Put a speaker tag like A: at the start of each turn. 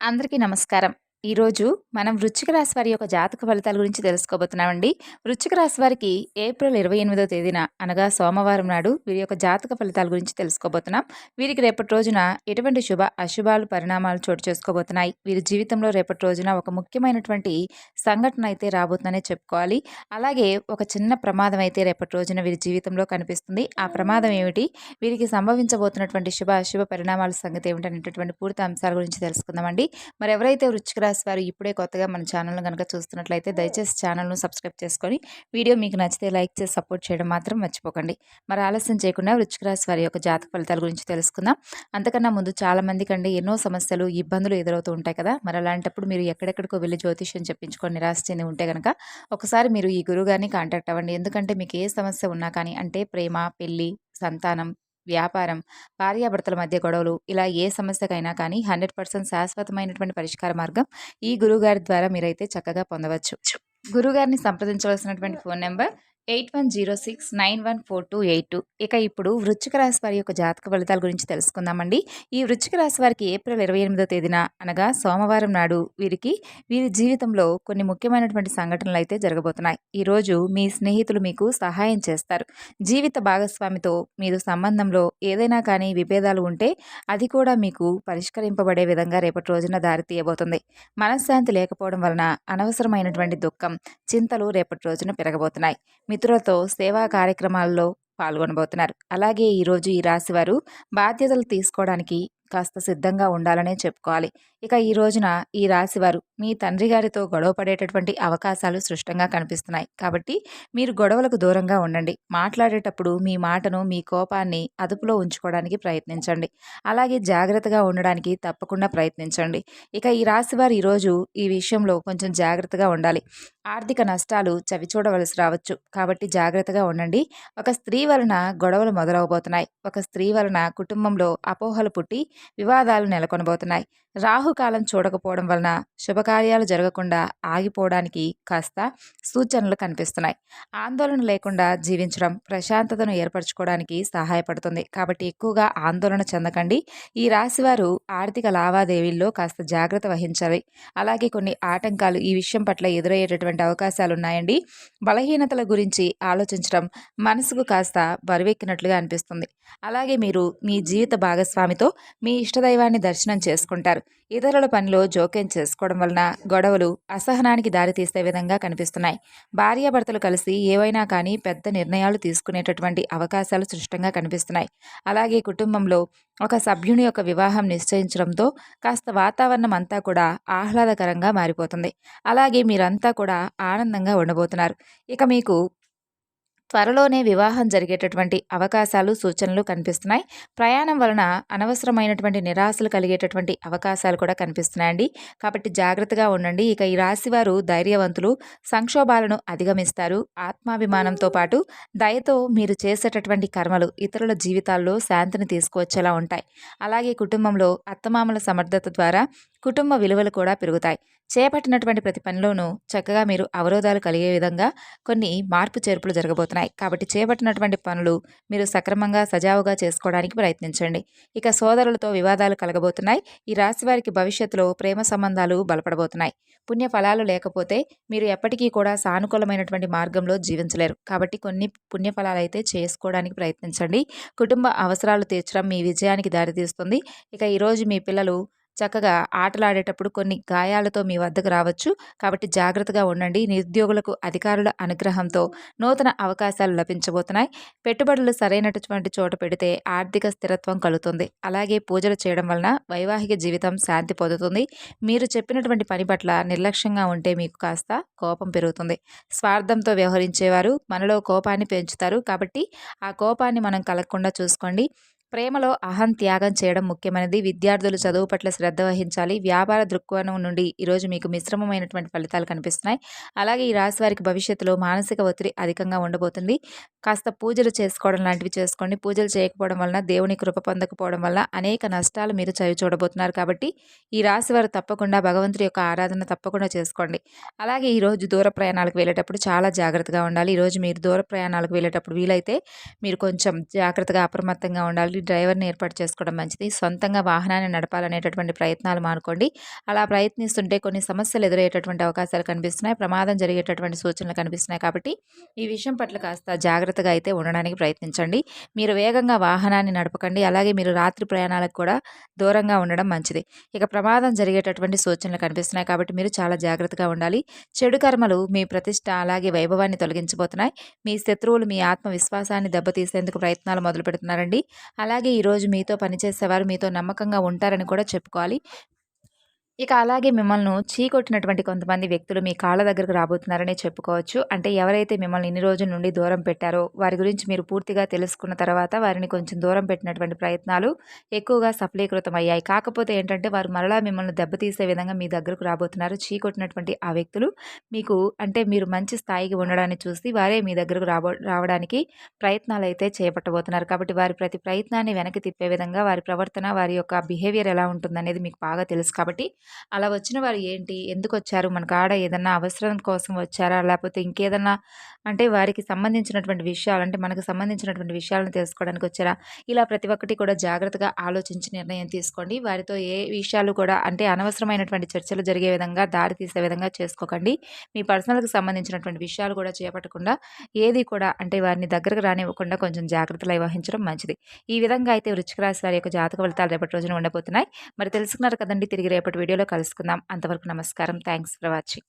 A: అందరికీ నమస్కారం. ఈరోజు మనం వృశ్చిక రాశి వారి యొక్క జాతక ఫలితాల గురించి తెలుసుకోబోతున్నామండి. వృశ్చిక రాశి వారికి ఏప్రిల్ 28వ తేదీన అనగా సోమవారం నాడు వీరి యొక్క జాతక ఫలితాల గురించి తెలుసుకోబోతున్నాం. వీరికి రేపటి రోజున ఎటువంటి శుభ అశుభాలు పరిణామాలు చోటు చేసుకోబోతున్నాయి. వీరి జీవితంలో రేపటి రోజున ఒక ముఖ్యమైనటువంటి సంఘటన అయితే రాబోతుందనే చెప్పుకోవాలి. అలాగే ఒక చిన్న ప్రమాదం అయితే రేపటి రోజున వీరి జీవితంలో కనిపిస్తుంది. ఆ ప్రమాదం ఏమిటి? వీరికి సంభవించబోతున్నటువంటి శుభ అశుభ పరిణామాల సంగతి ఏమిటనేటటువంటి పూర్తి అంశాల గురించి తెలుసుకుందామండి. మరి ఎవరైతే వృశ్చిక రాశి వారు ఇప్పుడే కొత్తగా మన ఛానల్‌ను గనుక చూస్తున్నట్లయితే దయచేసి ఛానల్‌ను సబ్స్క్రైబ్ చేసుకొని వీడియో మీకు నచ్చితే లైక్ చేసి సపోర్ట్ చేయడం మాత్రం మర్చిపోకండి. మరి ఆలస్యం చేయకుండా వృశ్చిక రాశి వారి యొక్క జాతక ఫలితాల గురించి తెలుసుకుందాం. అంతకన్నా ముందు చాలా మందికండి ఎన్నో సమస్యలు, ఇబ్బందులు ఎదురవుతూ ఉంటాయి కదా! మరి అలాంటప్పుడు మీరు ఎక్కడెక్కడికో వెళ్లి జ్యోతిష్యం చెప్పించుకొని నిరాశ చెంది ఉంటే గనక ఒకసారి మీరు ఈ గురువుగారిని కాంటాక్ట్ అవ్వండి. ఎందుకంటే మీకు ఏ సమస్య ఉన్నా కానీ అంటే ప్రేమ, పెళ్లి, సంతానం, వ్యాపారం, భార్యాభర్తల మధ్య గొడవలు ఇలా ఏ సమస్యకైనా కానీ 100% శాశ్వతమైనటువంటి పరిష్కార మార్గం ఈ గురువుగారి ద్వారా మీరైతే చక్కగా పొందవచ్చు. గురువుగారిని సంప్రదించవలసినటువంటి ఫోన్ నెంబర్ 8106914282. ఇక ఇప్పుడు వృశ్చిక రాశి వారి యొక్క జాతక ఫలితాల గురించి తెలుసుకుందామండి. ఈ వృశ్చిక రాశి వారికి ఏప్రిల్ 28వ తేదీన అనగా సోమవారం నాడు వీరి జీవితంలో కొన్ని ముఖ్యమైనటువంటి సంఘటనలు అయితే జరగబోతున్నాయి. ఈరోజు మీ స్నేహితులు మీకు సహాయం చేస్తారు. జీవిత భాగస్వామితో మీరు సంబంధంలో ఏదైనా కానీ విభేదాలు ఉంటే అది కూడా మీకు పరిష్కరింపబడే విధంగా రేపటి రోజున దారి తీయబోతుంది. మనశ్శాంతి లేకపోవడం వలన అనవసరమైనటువంటి దుఃఖం, చింతలు రేపటి రోజున పెరగబోతున్నాయి. మిత్రులతో సేవా కార్యక్రమాల్లో పాల్గొనబోతున్నారు. అలాగే ఈరోజు ఈ రాశివారు బాధ్యతలు తీసుకోవడానికి కాస్త సిద్ధంగా ఉండాలనే చెప్పుకోవాలి. ఇక ఈ రోజున ఈ రాశివారు మీ తండ్రి గారితో గొడవ పడేటటువంటి అవకాశాలు స్పష్టంగా కనిపిస్తున్నాయి. కాబట్టి మీరు గొడవలకు దూరంగా ఉండండి. మాట్లాడేటప్పుడు మీ మాటను, మీ కోపాన్ని అదుపులో ఉంచుకోవడానికి ప్రయత్నించండి. అలాగే జాగ్రత్తగా ఉండడానికి తప్పకుండా ప్రయత్నించండి. ఇక ఈ రాశివారు ఈరోజు ఈ విషయంలో కొంచెం జాగ్రత్తగా ఉండాలి. ఆర్థిక నష్టాలు చవిచూడవలసి రావచ్చు. కాబట్టి జాగ్రత్తగా ఉండండి. ఒక స్త్రీ వలన గొడవలు మొదలవబోతున్నాయి. ఒక స్త్రీ వలన కుటుంబంలో అపోహలు పుట్టి వివాదాలు నెలకొనబోతున్నాయి. రాహుకాలం చూడకపోవడం వలన శుభకార్యాలు జరగకుండా ఆగిపోవడానికి కాస్త సూచనలు కనిపిస్తున్నాయి. ఆందోళన లేకుండా జీవించడం ప్రశాంతతను ఏర్పరచుకోవడానికి సహాయపడుతుంది. కాబట్టి ఎక్కువగా ఆందోళన చెందకండి. ఈ రాశివారు ఆర్థిక లావాదేవీల్లో కాస్త జాగ్రత్త వహించాలి. అలాగే కొన్ని ఆటంకాలు ఈ విషయం పట్ల ఎదురయ్యేటటువంటి అవకాశాలు ఉన్నాయండి. బలహీనతల గురించి ఆలోచించడం మనసుకు కాస్త బరువెక్కినట్లుగా అనిపిస్తుంది. అలాగే మీరు మీ జీవిత భాగస్వామితో మీ ఇష్టదైవాన్ని దర్శనం చేసుకుంటారు. ఇతరుల పనిలో జోక్యం చేసుకోవడం వలన గొడవలు అసహనానికి దారితీసే విధంగా కనిపిస్తున్నాయి. భార్యాభర్తలు కలిసి ఏవైనా కానీ పెద్ద నిర్ణయాలు తీసుకునేటటువంటి అవకాశాలు స్పష్టంగా కనిపిస్తున్నాయి. అలాగే కుటుంబంలో ఒక సభ్యుని యొక్క వివాహం నిశ్చయించడంతో కాస్త వాతావరణం అంతా కూడా ఆహ్లాదకరంగా మారిపోతుంది. అలాగే మీరంతా కూడా ఆనందంగా ఉండబోతున్నారు. ఇక మీకు త్వరలోనే వివాహం జరిగేటటువంటి అవకాశాలు, సూచనలు కనిపిస్తున్నాయి. ప్రయాణం వలన అనవసరమైనటువంటి నిరాశలు కలిగేటటువంటి అవకాశాలు కూడా కనిపిస్తున్నాయండి. కాబట్టి జాగ్రత్తగా ఉండండి. ఇక ఈ రాశివారు ధైర్యవంతులు, సంక్షోభాలను అధిగమిస్తారు. ఆత్మాభిమానంతో పాటు దయతో మీరు చేసేటటువంటి కర్మలు ఇతరుల జీవితాల్లో శాంతిని తీసుకువచ్చేలా ఉంటాయి. అలాగే కుటుంబంలో అత్తమామల సమర్థత ద్వారా కుటుంబ విలువలు కూడా పెరుగుతాయి. చేపట్టినటువంటి ప్రతి పనిలోనూ చక్కగా మీరు అవరోధాలు కలిగే విధంగా కొన్ని మార్పు చేర్పులు జరగబోతున్నాయి. కాబట్టి చేపట్టినటువంటి పనులు మీరు సక్రమంగా సజావుగా చేసుకోవడానికి ప్రయత్నించండి. ఇక సోదరులతో వివాదాలు కలగబోతున్నాయి. ఈ రాశి వారికి భవిష్యత్తులో ప్రేమ సంబంధాలు బలపడబోతున్నాయి. పుణ్య ఫలాలు లేకపోతే మీరు ఎప్పటికీ కూడా సానుకూలమైనటువంటి మార్గంలో జీవించలేరు. కాబట్టి కొన్ని పుణ్య ఫలాలు అయితే చేసుకోవడానికి ప్రయత్నించండి. కుటుంబ అవసరాలు తీర్చడం మీ విజయానికి దారితీస్తుంది. ఇక ఈరోజు మీ పిల్లలు చక్కగా ఆటలాడేటప్పుడు కొన్ని గాయాలతో మీ వద్దకు రావచ్చు. కాబట్టి జాగ్రత్తగా ఉండండి. నిరుద్యోగులకు అధికారుల అనుగ్రహంతో నూతన అవకాశాలు లభించబోతున్నాయి. పెట్టుబడులు సరైనటువంటి చోట పెడితే ఆర్థిక స్థిరత్వం కలుగుతుంది. అలాగే పూజలు చేయడం వలన వైవాహిక జీవితం శాంతి పొందుతుంది. మీరు చెప్పినటువంటి పని పట్ల నిర్లక్ష్యంగా ఉంటే మీకు కాస్త కోపం పెరుగుతుంది. స్వార్థంతో వ్యవహరించేవారు మనలో కోపాన్ని పెంచుతారు. కాబట్టి ఆ కోపాన్ని మనం కలగకుండా చూసుకోండి. ప్రేమలో అహం త్యాగం చేయడం ముఖ్యమైనది. విద్యార్థులు చదువు పట్ల శ్రద్ధ వహించాలి. వ్యాపార దృక్కోణం నుండి ఈరోజు మీకు మిశ్రమమైనటువంటి ఫలితాలు కనిపిస్తున్నాయి. అలాగే ఈ రాశి వారికి భవిష్యత్తులో మానసిక ఒత్తిడి అధికంగా ఉండబోతుంది. కాస్త పూజలు చేసుకోవడం లాంటివి చేసుకోండి. పూజలు చేయకపోవడం వలన, దేవుని కృప పొందకపోవడం వల్ల అనేక నష్టాలు మీరు చవి చూడబోతున్నారు. కాబట్టి ఈ రాశి వారు తప్పకుండా భగవంతుడి యొక్క ఆరాధన తప్పకుండా చేసుకోండి. అలాగే ఈరోజు దూర ప్రయాణాలకు వెళ్ళేటప్పుడు చాలా జాగ్రత్తగా ఉండాలి. ఈరోజు మీరు దూర ప్రయాణాలకు వెళ్ళేటప్పుడు వీలైతే మీరు కొంచెం జాగ్రత్తగా అప్రమత్తంగా ఉండాలి. వెళ్ళి డ్రైవర్‌ని ఏర్పాటు చేసుకోవడం మంచిది. సొంతంగా వాహనాన్ని నడపాలనేటటువంటి ప్రయత్నాలు మానుకోండి. అలా ప్రయత్నిస్తుంటే కొన్ని సమస్యలు ఎదురయ్యేటటువంటి అవకాశాలు కనిపిస్తున్నాయి. ప్రమాదం జరిగేటటువంటి సూచనలు కనిపిస్తున్నాయి కాబట్టి ఈ విషయం పట్ల కాస్త జాగ్రత్తగా అయితే ఉండడానికి ప్రయత్నించండి. మీరు వేగంగా వాహనాన్ని నడపకండి. అలాగే మీరు రాత్రి ప్రయాణాలకు కూడా దూరంగా ఉండడం మంచిది. ఇక ప్రమాదం జరిగేటటువంటి సూచనలు కనిపిస్తున్నాయి కాబట్టి మీరు చాలా జాగ్రత్తగా ఉండాలి. చెడు కర్మలు మీ ప్రతిష్ట అలాగే వైభవాన్ని తొలగించబోతున్నాయి. మీ శత్రువులు మీ ఆత్మవిశ్వాసాన్ని దెబ్బతీసేందుకు ప్రయత్నాలు మొదలుపెడుతున్నారండి. అలాగే ఈరోజు మీతో పనిచేసేవారు మీతో నమ్మకంగా ఉంటారని కూడా చెప్పుకోవాలి. ఇక అలాగే మిమ్మల్ని చీకొట్టినటువంటి కొంతమంది వ్యక్తులు మీ కాళ్ళ దగ్గరకు రాబోతున్నారనే చెప్పుకోవచ్చు. అంటే ఎవరైతే మిమ్మల్ని ఇన్ని రోజుల నుండి దూరం పెట్టారో వారి గురించి మీరు పూర్తిగా తెలుసుకున్న తర్వాత వారిని కొంచెం దూరం పెట్టినటువంటి ప్రయత్నాలు ఎక్కువగా సఫలీకృతమయ్యాయి. కాకపోతే ఏంటంటే వారు మరలా మిమ్మల్ని దెబ్బతీసే విధంగా మీ దగ్గరకు రాబోతున్నారు. చీకొట్టినటువంటి ఆ వ్యక్తులు మీకు అంటే మీరు మంచి స్థాయికి ఉండడాన్ని చూసి వారే మీ దగ్గరకు రావడానికి ప్రయత్నాలైతే చేపట్టబోతున్నారు. కాబట్టి వారి ప్రతి ప్రయత్నాన్ని వెనక్కి తిప్పే విధంగా వారి ప్రవర్తన, వారి యొక్క బిహేవియర్ ఎలా ఉంటుందనేది మీకు బాగా తెలుసు కాబట్టి అలా వచ్చిన వారు ఏంటి? ఎందుకొచ్చారు? మన కాడ ఏదన్నా అవసరం కోసం వచ్చారా? లేపోతే ఇంకేదన్నా అంటే వారికి సంబంధించినటువంటి విషయాలు అంటే మనకు సంబంధించినటువంటి విషయాలను తెలుసుకోవడానికి వచ్చారా? ఇలా ప్రతి ఒక్కటి కూడా జాగ్రత్తగా ఆలోచించి నిర్ణయం తీసుకోండి. వారితో ఏ విషయాలు కూడా అంటే అనవసరమైనటువంటి చర్చలు జరిగే విధంగా, దారి తీసే విధంగా చేసుకోకండి. మీ పర్సనల్‌కి సంబంధించినటువంటి విషయాలు కూడా చేపట్టకుండా ఏది కూడా అంటే వారిని దగ్గరకు రానివ్వకుండా కొంచెం జాగ్రత్తలు వహించడం మంచిది. ఈ విధంగా అయితే వృశ్చిక రాశి వారి యొక్క జాతక ఫలితాలు రేపటి రోజున ఉండబోతున్నాయి. మరి తెలుసుకున్నారు కదండీ! తిరిగి రేపటి వీడియోలో కలుసుకుందాం. అంతవరకు నమస్కారం. Thanks for watching.